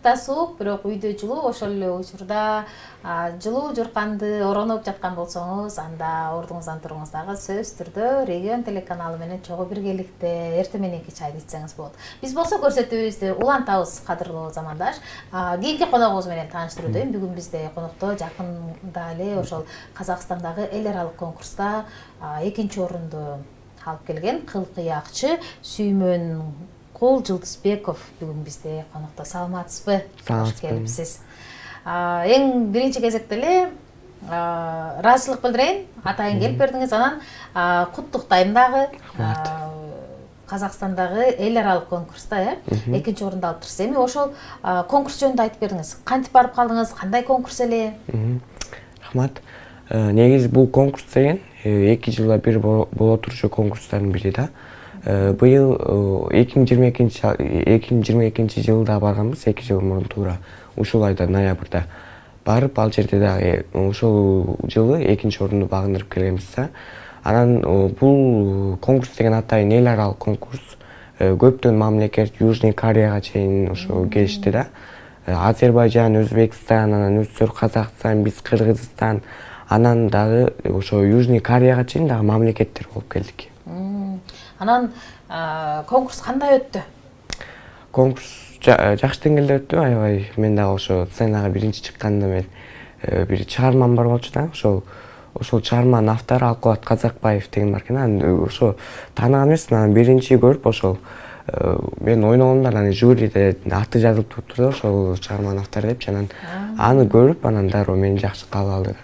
да суук, бирок үйдө жылуу, ошол эле учурда жылуу журканды оронуп жаткан болсоңуз, анда ордуңуздан туруңуз дагы сөзсүз түрдө Регион телеканалы менен чогуу биргеликте эртең мененки чайды ичсеңиз болот. Биз болсо көрсөтүүбүздү улантабыз, кадырлуу замандаш. Кийинки коногубуз менен тааныштыруудайм. Бүгүн бизде конокто жакында эле ошол Казакстандагы эл аралык конкурста экинчи орунду алып келген кыл кыякчы Сүймөн Кул Жылдызбеков бүгүн бизде конокто. Саламатсызбы? Кош келипсиз. Эң биринчи кезекте эле ыраазычылык билдирейин. Атайын келип бердиңиз, анан куттуктайм дагы. Казакстандагы эл аралык конкурста экинчи орунду алып турсуз. Эми ошол конкурс жөнүндө айтып бериңиз. Кантип барып калдыңыз? Кандай конкурс эле? Рахмат. Негизи бул конкурс деген 2 жылда бир боло турчу конкурстардын бири да. Быйыл 2022 жылда барганбыз, 2 жыл мурун туура ушул айда ноябрда барып, ал жерде дагы ушул жылы экинчи орунду багындырып келгенбиз да. Анан бул конкурс деген атайын эл аралык конкурс. Көптөн мамлекет Южный Кореяга чейин ошо келишти да. Азербайжан, Өзбекстан, анан өзү Казакстан, биз Кыргызстан, анан дагы ошо Южный Кореяга чейин дагы мамлекеттер болуп келдик. Анан конкурс кандай өттү? Конкурс жакшы деңгээлде өттү, аябай. Мен дагы ошо сценага биринчи чыкканда мен бир чыгармам бар болчу да. Ошол чыгарманын автору Алкубат Казакбаев деген бар экен. Анан ошо тааныган эмесмин, анан биринчи көрүп ошол мен ойногомда анан жюриде аты жазылып туруптур да, ошол чыгарманын автору депчи. Анан аны көрүп, анан дароо мени жакшы кабыл алды.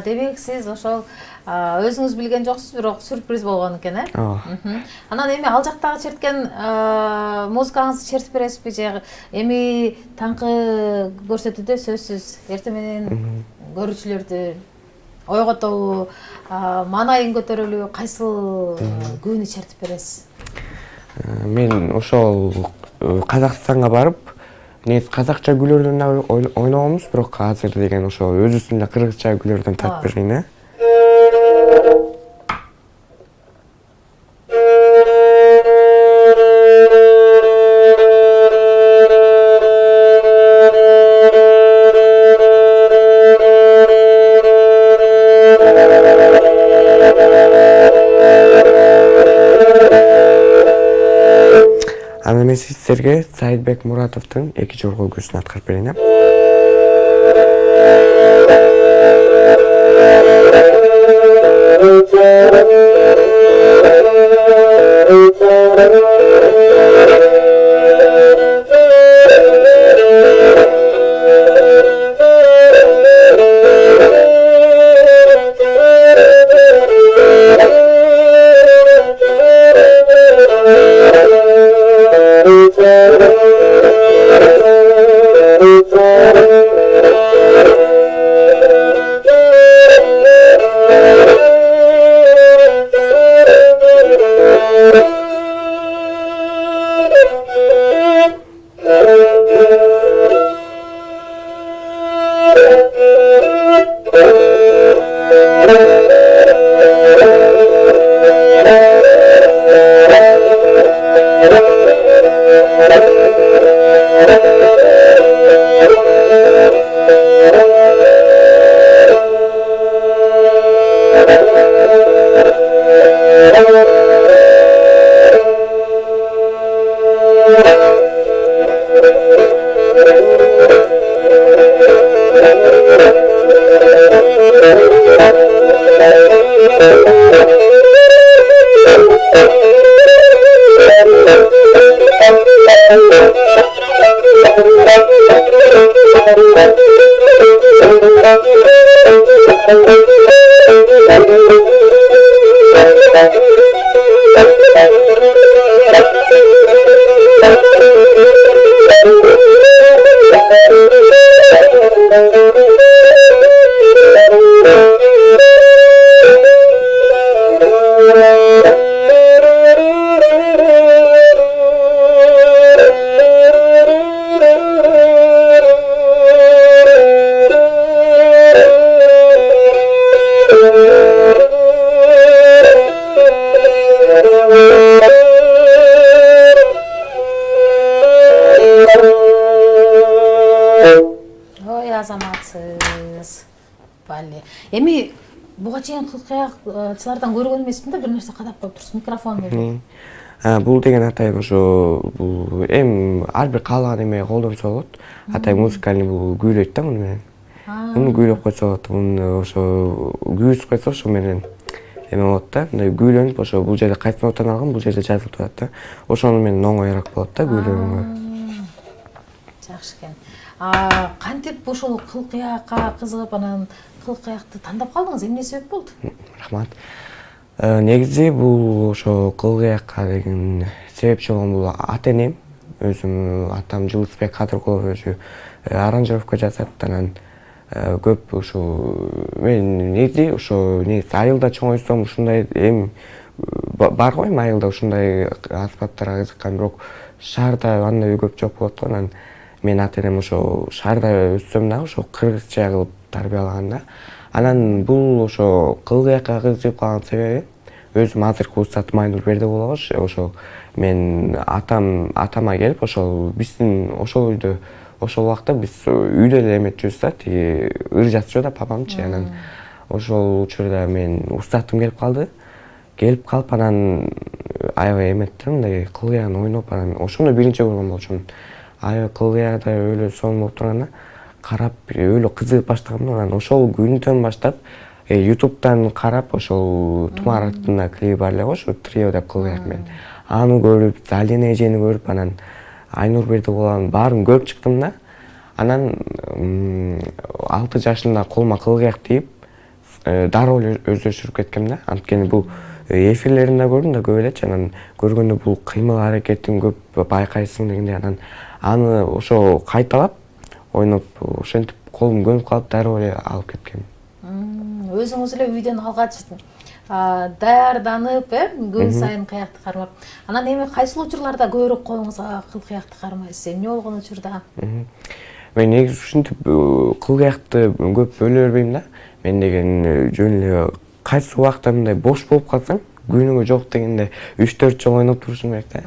Демек сиз ошол өзүңүз билген жоксуз, бирок сюрприз болгон экен, э? Анан эми ал жактагы черткен музыкаңызды чертип бересизби же эми таңкы көрсөтүүдө сөзсүз эртең менен көрүүчүлөрдү ойготобу, маанайын көтөрөлүбү, кайсыл күүнү чертип бересиз? Мен ошол Казакстанга барып, негизи казакча күйлөрдөн да ойногонбуз, бирок азыр деген ошо өзүбүздүн да кыргызча күйлөрдөн тартып берейин, э? Анан мен сиздерге Саидбек Муратовдун эки жорго көзүн аткарып берейин. жанагы. Эми буга чейин кылкыякчылардан көргөн эмесмин да, бир нерсе кадап коюп турсун, микрофон берип. Бул деген атайын ошо бул эми ар бир каалаган эме колдонсо болот. Атайын музыкальный бул күүлөйт да муну менен. Муну күүлөп койсо болот. Муну ошо күүсүп койсо ошо менен эме болот да. Мындай күүлөнүп ошо бул жерде кайсы нотаны алган, бул жерде жазылып турат да. Ошону менен оңоюраак болот да күүлөгөнгө. Жакшы экен. Кантип ушул кылкыякка кызыгып, анан кылкыякты тандап калдыңыз? Эмне себеп болду? Рахмат. Негизи бул ошо кылкыякка деген себепчи болгон бул ата-энем. Өзүм атам Жылысбек Кадыркулов өзү аранжировка жасат, анан көп ушул мен негизи ошо айылда чоңойсом ушундай эми бар го, эми айылда ушундай аспаптарга кызыккан, бирок шаарда андай көп жок болот го. Анан мен ата-энем ошо шаарда өссөм дагы ошо кыргызча кылып тарбиялаган да. Анан бул ошо кылкыякка кызыгып калган себеби өзүм азыркы устатым Айнур Бердикулова. Ошол мен атама келип, ошол биздин ошол үйдө ошол убакта биз үйдө эле эметчүбүз да, тиги ыр жазчу да папамчы. Анан ошол учурда мен устатым келип калып, анан аябай эметтим, мындай кылкыягын ойноп, анан ошондо биринчи көргөн болчумун. Аябай кылкыягда өлө сонун болуп турганына карап өлө кызыгып баштаганмын. Анан ошол күндөн баштап YouTube'дан карап, ошол Тумар аттуу клиби бар эле го, ошо трио деп кылкыяк менен. Аны көрүп, Залина эжени көрүп, анан Айнур Бердикулованын баарын көрүп чыктым да. Анан 6 жашымда колума кылкыяк тийип, дароо эле өздөштүрүп кеткем да. Анткени бул эфирлеринде көрдүм да көп элечи. Анан көргөндө бул кыймыл аракетин көп байкайсың дегендей. Анан аны ошо кайталап ойноп, ошентип колум көнүп калып, дароо эле алып кеткем. Өзүңүз эле үйдөн алгач даярданып, күн сайын кыякты кармап. Анан эми кайсыл учурларда көбүрөөк колуңузга кылкыякты кармайсыз? Эмне болгон учурда? Мен негизи ушинтип кылкыякты көп бөлө бербейм да. Мен деген жөн эле кайсы убакта мындай бош болуп калсаң, күнүгө жок дегенде 3-4 жол ойноп турушум керек да.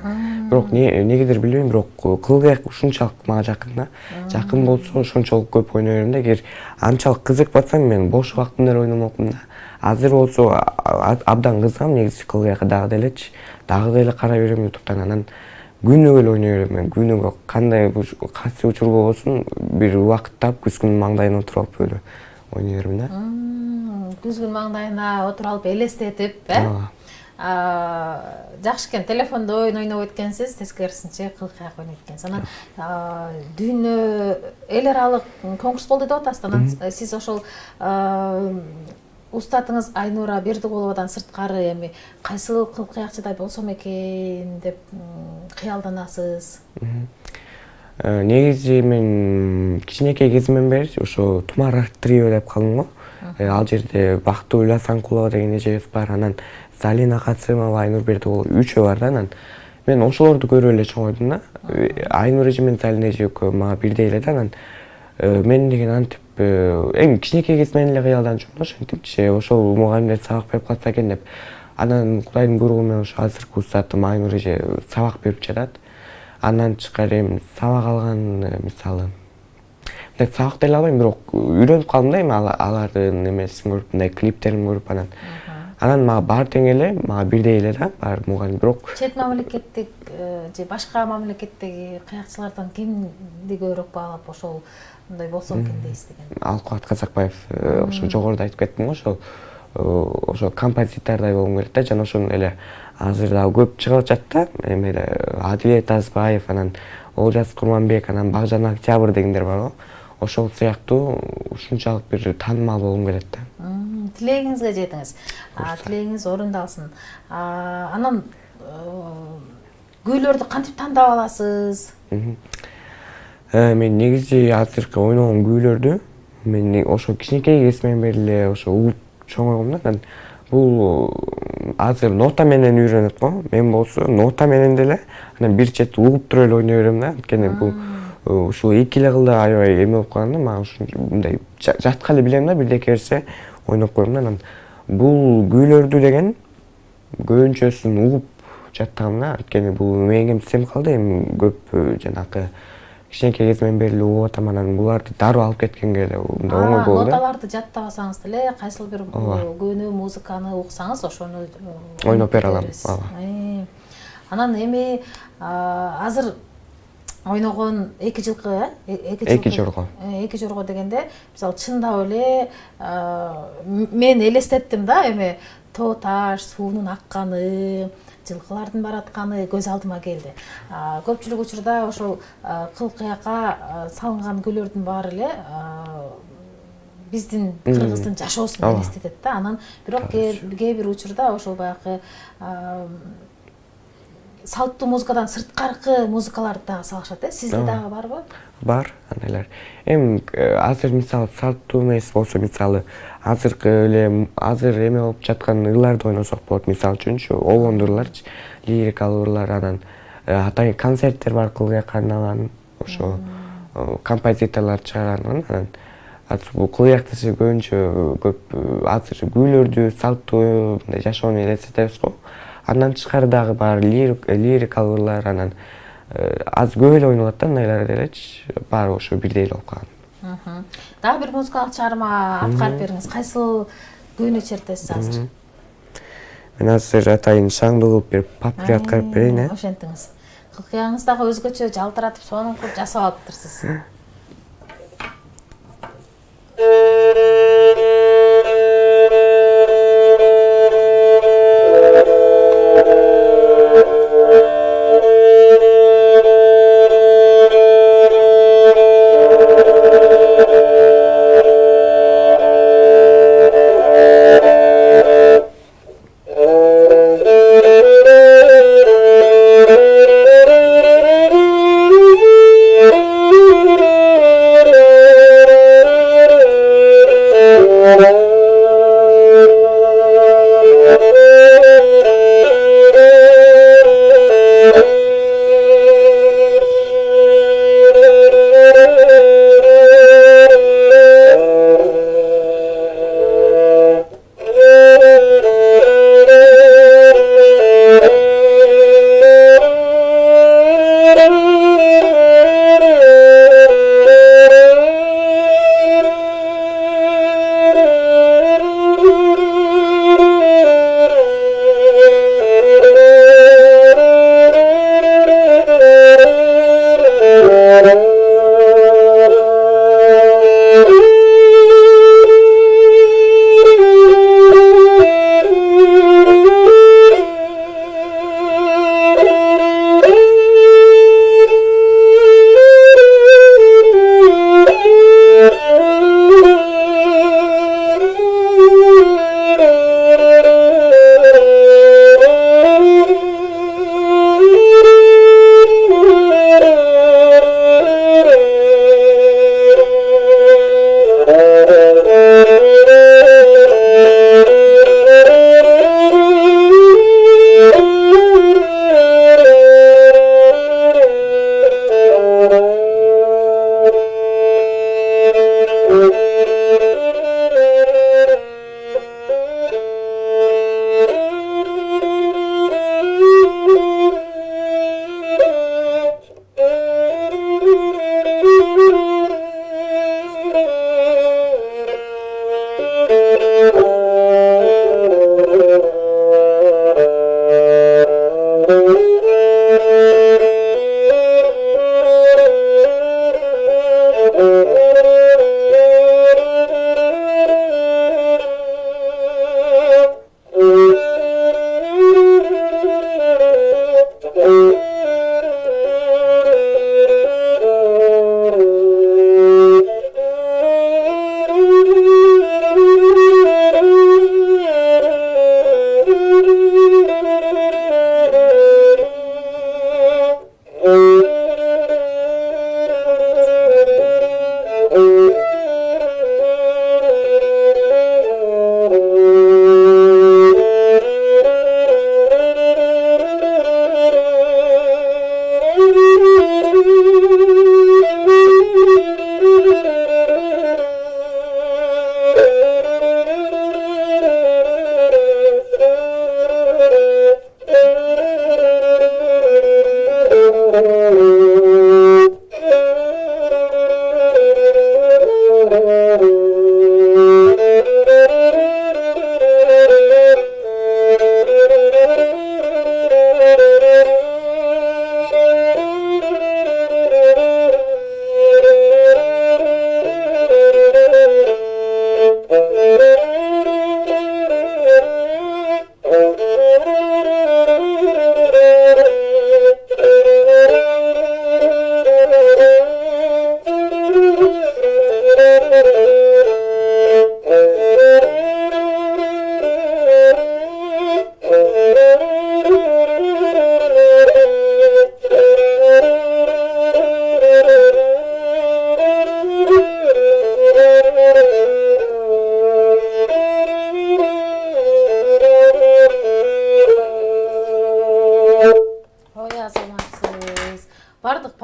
Бирок негедир билбейм, бирок кылкыяк ушунчалык мага жакын да. Жакын болсо ошончолук көп ойной берем да. Эгер анчалык кызыкпасам, мен бош убактымда ойномокмун да. Азыр болсо абдан кызыгам негизи кылкыякка дагы деле карай берем YouTube'дан. Анан күнүгө эле ойной берем мен. Күнүгө кандай кайсы учур болбосун, бир убакыт таап күзгүнүн маңдайына отуруп алып эле ойной берем да. Күзгүн маңдайына отуруп алып элестетип, жакшы экен. Телефондо ойноп өткөнсүз, тескерисинче кылкыяк ойнойт экенсиз. Анан дүйнө эл аралык конкурс болду деп атасыз. Анан сиз ошол устатыңыз Айнура Бердикуловадан сырткары эми кайсыл кылкыякчыдай болсом экен деп кыялданасыз? Негизи мен кичинекей кезимден бери ошо Тумар трио деп калдым го. Ал жерде Бактыгүл Асанкулова деген эжебиз бар, анан Залина Касымова, Айнур Бердикулова үчөө бар да. Анан мен ошолорду көрүп эле чоңойдум да. Айнур эже менен Залина эже экөө мага бирдей эле да. Анан мен деген антип эң кичинекей кезимден эле кыялданчумун да, ошентипчи ошол мугалимдер сабак берип калса экен деп. Анан Кудайдын буйругу менен ошо азыркы устатым Айнур эже сабак берип жатат. Андан тышкары эми сабак алган, мисалы мындай сабак деле албайм, бирок үйрөнүп калдым да эми алардын эмесин көрүп, мындай клиптерин көрүп. Анан мага баары тең эле, мага бирдей эле да, баары мугалим. Бирок чет мамлекеттик же башка мамлекеттеги кыякчылардан кимди көбүрөөк баалап ошол мындай болсо экен дейсиз деген? Алкубат Казакбаев, ошо жогоруда айтып кеттим го, ошо композитордой болгум келет да. Жана ошону эле азыр дагы көп чыгып атат да. Эми эле Адилет Азбаев, анан Олжас Курманбек, анан Багжан Октябрь дегендер бар го. Ошол сыяктуу ушунчалык бир таанымал болгум келет да. Тилегиңизге жетиңиз. Тилегиңиз орундалсын. Анан күүлөрдү кантип тандап аласыз? Мен негизи азыркы ойногон күүлөрдү мен ошо кичинекей кезимден бери эле ошо угуп чоңойгом да. Анан бул азыр нота менен үйрөнөт го. Мен болсо нота менен деле анан бир чет угуп туруп эле ойной берем да. Анткени бул ушул эки эле кылда аябай эме болуп калганда, мага ушун мындай жатка эле билем да, бирдеке берсе ойноп коем да. Анан бул күүлөрдү деген көбүнчөсүн угуп жаттагам да. Анткени бул мээңе сем калды, эми көп жанакы кичинекей кезинен бери эле угуп атам, анан буларды дароо алып кеткенге эле мындай оңой болду да. Ноталарды жаттабасаңыз деле кайсыл бир көөнү музыканы уксаңыз ошону Ойноп бере алам. Анан эми азыр ойногон эки жылкы, Эки жорго. Эки жорго дегенде, мисалы чындап эле мен элестеттим да, эми тоо таш, суунун акканы, жылкылардын баратканы көз алдыма келди. Көпчүлүк учурда ошол кыл кыякка салынган күйлөрдүн баары эле биздин кыргыздын жашоосун элестетет да. Анан бирок кээ бир учурда ошол баягы салттуу музыкадан сырткаркы музыкаларды дагы салышат, Сизде дагы барбы? Бар, андайлар. Эми азыр мисалы салттуу эмес болсо, мисалы азыр эме болуп жаткан ырларды ойносок болот. Мисалы үчүнчү, олондуу ырларчы, лирикалык ырлар, анан атайын концерттер бар, кылыякка арналган, ошо композиторлор чыгарган, анан бул кылыякты көбүнчө көп азыр күүлөрдү, салттуу мындай жашоону элестетебиз го. Андан тышкары дагы бар лирикалык ырлар, анан аз көп эле ойнолот да, андайлар делечи. Баары ошо бирдей эле болуп калган. Дагы бир музыкалык чыгарма аткарып бериңиз. Кайсыл күүнү чертесиз азыр? Мен азыр атайын шаңды кылып берип, папри аткарып берейин, Ошентиңиз. Кылкыяңыз дагы өзгөчө жалтыратып, сонун кылып жасап алыптырсыз.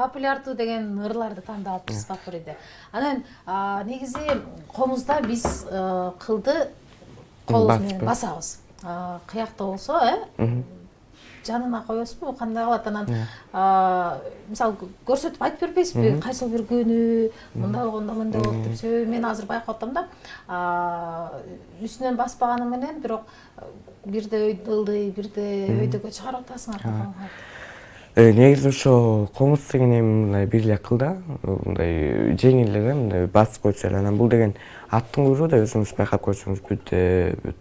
популярдуу деген ырларды тандап алыпсыз Папуриде. Анан негизи комузда биз кылды колубуз менен басабыз. Кыякта болсо, жанына коесузбу, кандай кылат анан мисалы көрсөтүп айтып бербейсизби, кайсыл бир күнү мындай болгондо мындай болот деп. Себеби мен азыр байкап атам да, үстүнөн баспаганым менен бирок бирде ылдый, бирде өйдөгө чыгарып атасыңар. Негизи ошо комуз деген эми мындай бир эле кылда, мындай жеңил эле мындай басып койсо эле. Анан бул деген аттын куйругу да өзүңүз байкап көрсөңүз бүт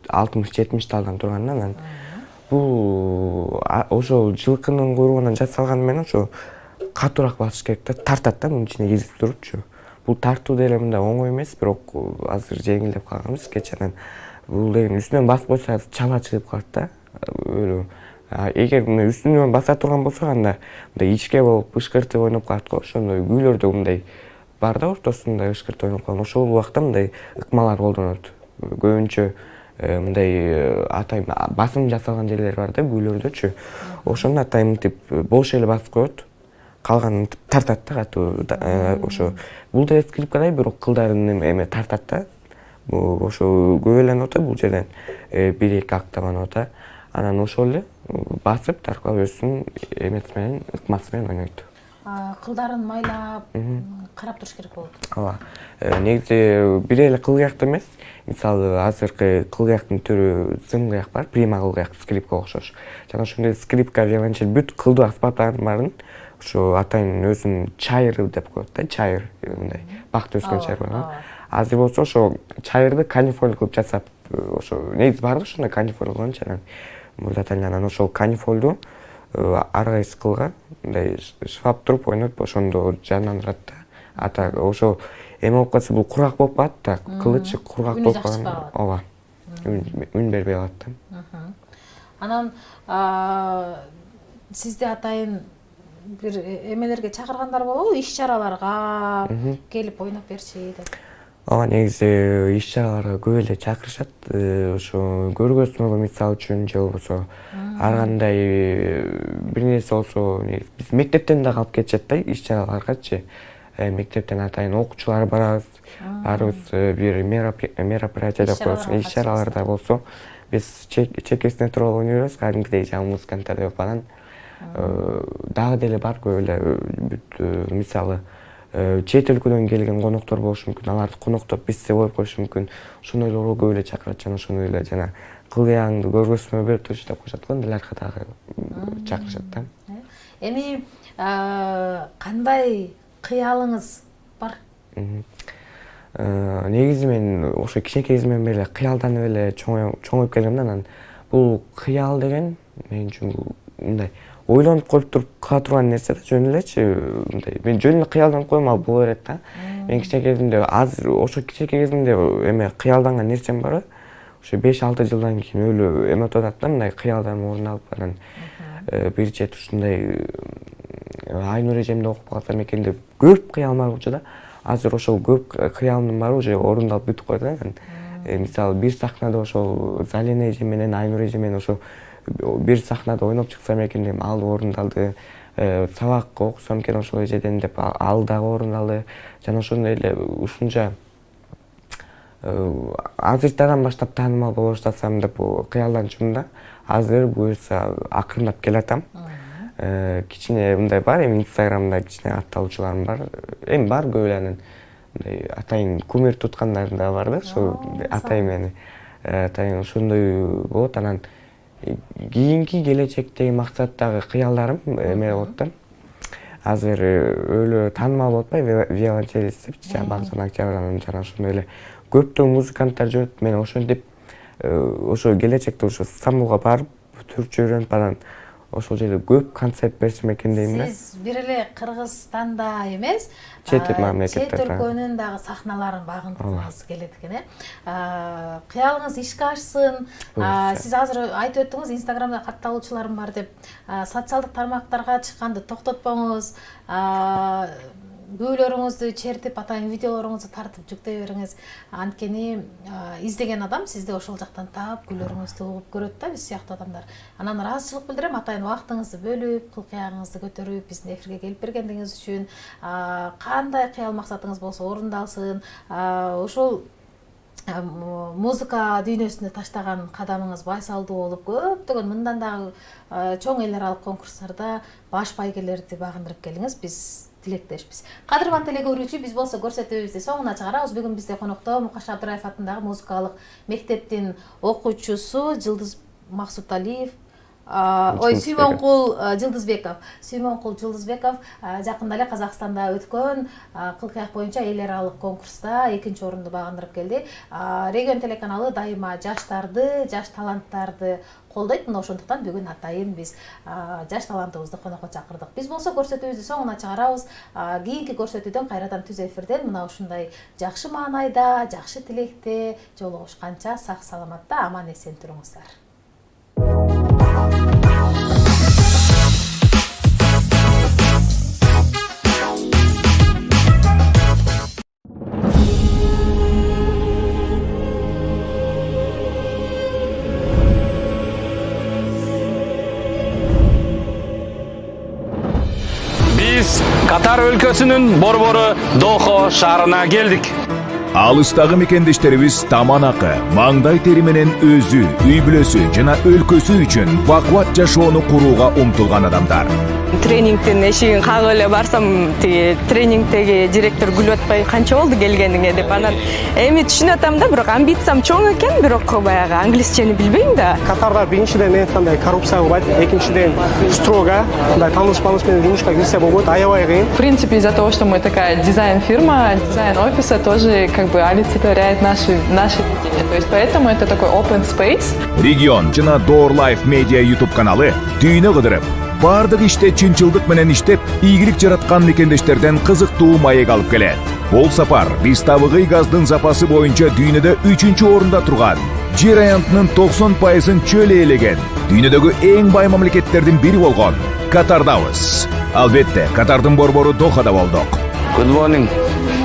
60-70 талдан турган. Анан бул ошо жылкынын куйругунан жасалганы менен ошо катуураак басыш керек да, тартат да, мунун ичине кирип турупчу. Бул тартуу деле мындай оңой эмес, бирок азыр жеңилдеп калганбыз кечээ. Анан бул деген үстүнөн басып койсо чала чыгып калат да. Эгер үстүнөн баса турган болсо анда мындай ичке болуп ышкыртып ойноп калат го. Ошондой күүлөрдө мындай бар да, ортосунда ышкыртып ойноп калган. Ошол убакта мындай ыкмалар колдонот. Көбүнчө мындай атайын басым жасалган жерлер бар да, күүлөрдөчү. Ошону атайын мынтип бош эле басып коет, калганын мынтип тартат да катуу. Ошо бул деле скрипкадай, бирок кылдарын эме тартат да. Ошо көбөлөнүп атат бул жерден 1-2 октаванып атат. Анан ошол эле басып таркалап өзүнүн эмеси менен, ыкмасы менен ойнойт. Кылдарын майлап, карап туруш керек болот. Ооба. Негизи бир эле кылгыякта эмес. Мисалы азыркы кылгыяктын түрү зым кыяк бар, прима кылгыяк, скрипкага окшош. Жана ошондой скрипка, виолончель бүт кылдуу аспаптардын баарын ошо атайын өзүнүн чайыры деп коет да, чайыр, мындай бакта өскөн чайыр бар. Азыр болсо ошо чайырды канифоль кылып жасап, ошо негизи бар да ошондой канифоль кылганчы. Анан анан ошол канифольду ар кайсы кылга мындай швап туруп ойноп, ошондо жандандырат да. Ата ошо эме болуп калса бул кургак болуп калат да, кылычы кургак болуп калган. Ооба. Үн бербей калат да. Анан сизди атайын бир эмелерге чакыргандар болобу, иш-чараларга келип ойноп берчи деп? Ооба, негизи иш-чараларга көп эле чакырышат. Ошо көргөзмөгө мисалы үчүн же болбосо ар кандай бир нерсе болсо, биз мектептен да калып кетишет да иш-чараларгачы. Мектептен атайын окуучулар барабыз, баарыбыз бир мероприятие деп коебуз. Иш-чараларда болсо биз чекесине туруп ойнойбуз, кадимкидей жаңы музыканттар деп анан дагы деле бар көп эле бүт мисалы чет өлкөдөн келген коноктор болушу мүмкүн, аларды коноктоп бизде коюп коюшу мүмкүн. Ошондойлорго көп эле чакырат, жана ошондой эле жана кылыягыңды көргөзмө берип турчу деп коюшат го, андайларга дагы чакырышат да. Эми кандай кыялыңыз бар? Негизи мен ошо кичинекей кезимден бери кыялданып эле чоңоюп келгем да. Анан бул кыял деген мен үчүн мындай ойлонуп коюп туруп кыла турган нерсе да, жөн элечи. Мындай мен жөн эле кыялданып коем, ал боло берет да. Мен кичинекей кезимде азыр ошо кичинекей кезимде эме кыялданган нерсем бар. Ошо 5-6 жылдан кийин өлө эме өтүп атат да, мындай кыялдан орун алып. Анан бир чети ушундай айнур эжемди окуп калсам экен деп көп кыялым бар болчу да. Азыр ошол көп кыялымдын баары уже орундалып бүтүп койду да. Мисалы бир сахнада ошол Залина эжем менен Айнур эжем менен ошо бир сахнада ойноп чыксам экен деп ал орундалды. Сабак окусам экен ошол эжеден деп ал дагы орундалды. Жана ошондой эле ушунча азыртадан баштап таанымал боло баштасам деп кыялданчумун да. Азыр буюрса акырындап келатам. Кичине мындай бар, эми инстаграмда кичине атталуучуларым бар. Эми бар көп эле анан мындай атайын кумир туткандарым да бар да, ошол атайын мени. Атайын ошондой болот. Анан кийинки келечектеги максаттагы кыялдарым эме болот да. Азыр өлө таанымал болуп атпайбы, виолончелист депчи, Багжан Октябрь жана ошондой эле көптөгөн музыканттар жүрөт. Мен ошентип ошо келечекте ошо Стамбулга барып, түркчө үйрөнүп анан ошол жерде көп концерт берсем экен дейм да. Сиз бир эле Кыргызстанда эмес, чет өлкөнүн дагы сахналарын багындыргыңыз келет экен, кыялыңыз ишке ашсын. Сиз азыр айтып өттүңүз, инстаграмда катталуучуларым бар деп. Социалдык тармактарга чыкканды токтотпоңуз. бөөлөрүңүздү чертип атайын видеолоруңузду тартып жүктөй бериңиз. Анткени издеген адам сизди ошол жактан таап күлөрүңүздү угуп көрөт да, биз сыяктуу адамдар. Анан ыраазычылык билдирем атайын убактыңызды бөлүп, кыл-кыягыңызды көтөрүп, биздин эфирге келип бергендигиңиз үчүн. Кандай кыял максатыңыз болсо орундалсын. Ошол музыка дүйнөсүнө таштаган кадамыңыз байсалдуу болуп, көптөгөн мындан дагы чоң эл аралык конкурстарда баш байгелерди багындырып келиңиз. Биз тилектешпиз. Кадырман телекөрүүчү, биз болсо көрсөтүүбүздү соңуна чыгарабыз. Бүгүн бизде конокто Мукаш Абдыраев атындагы музыкалык мектептин окуучусу Жылдыз Максуталиев, Сүймөнкул Жылдызбеков жакында эле Казакстанда өткөн кыл-кыяк боюнча эл аралык конкурста 2-чи орунду багындырып келди. Регион телеканалы дайыма жаштарды, жаш таланттарды колдойт. Мына ошондуктан бүгүн атайын биз жаш талантыбызды конокко чакырдык. Биз болсо көрсөтүүбүздү соңуна чыгарабыз. Кийинки көрсөтүүдөн кайрадан түз эфирден мына ушундай жакшы маанайда, жакшы тилекте жолугушканча сак саламатта аман эсен туруңуздар. Biz Катар өлкөсүнүн борбору Дохо шаарына келдик. Алыстагы мекендештерибиз таман акы, маңдай тери менен өзү, үй бүлөсү жана өлкөсү үчүн бакубат жашоону курууга умтулган адамдар. Тренингтин эшигин кагып эле барсам, тиги тренингдеги директор күлүп атпай, канча болду келгениңе деп. Анан эми түшүнүп атам да, бирок амбициям чоң экен, бирок баягы англисчени билбейм да. Катарда биринчиден эткандай коррупция кылбайт, экинчиден строго, мындай тааныш менен жумушка кирсе болбойт, аябай кыйын. В принципе, из-за того, что мы такая дизайн-фирма, дизайн офиса тоже как бы олицетворяет наши видения. То есть поэтому это такой open space. Регион жана Door Life Media YouTube каналы дүйнө кыдырып, бардык иште чынчылдык менен иштеп, ийгилик жараткан мекендештерден кызыктуу маек алып келет. Бул сапар биз табыгый газдын запасы боюнча дүйнөдө 3-чү орунда турган, жер аянтынын 90%-ын чөл ээлеген, дүйнөдөгү эң бай мамлекеттердин бири болгон Катардабыз. Албетте, Катардын борбору Дохада болдук. Good morning.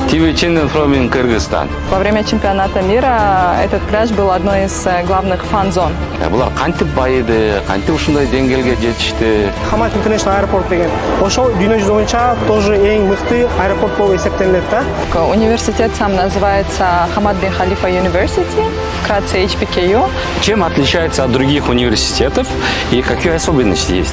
TV channel from Kyrgyzstan. Во время чемпионата мира этот пляж был одной из главных фан-зон. Булар кантип байыды, кантип ушундай деңгээлге жетишти? Хамад International Airport деген. Ошол дүйнө жүзү боюнча тоже эң мыкты аэропорт болуп эсептелет да. Университет сам называется Хамад бин Халифа University, вкратце HBKU. Чем отличается от других университетов и какие особенности есть?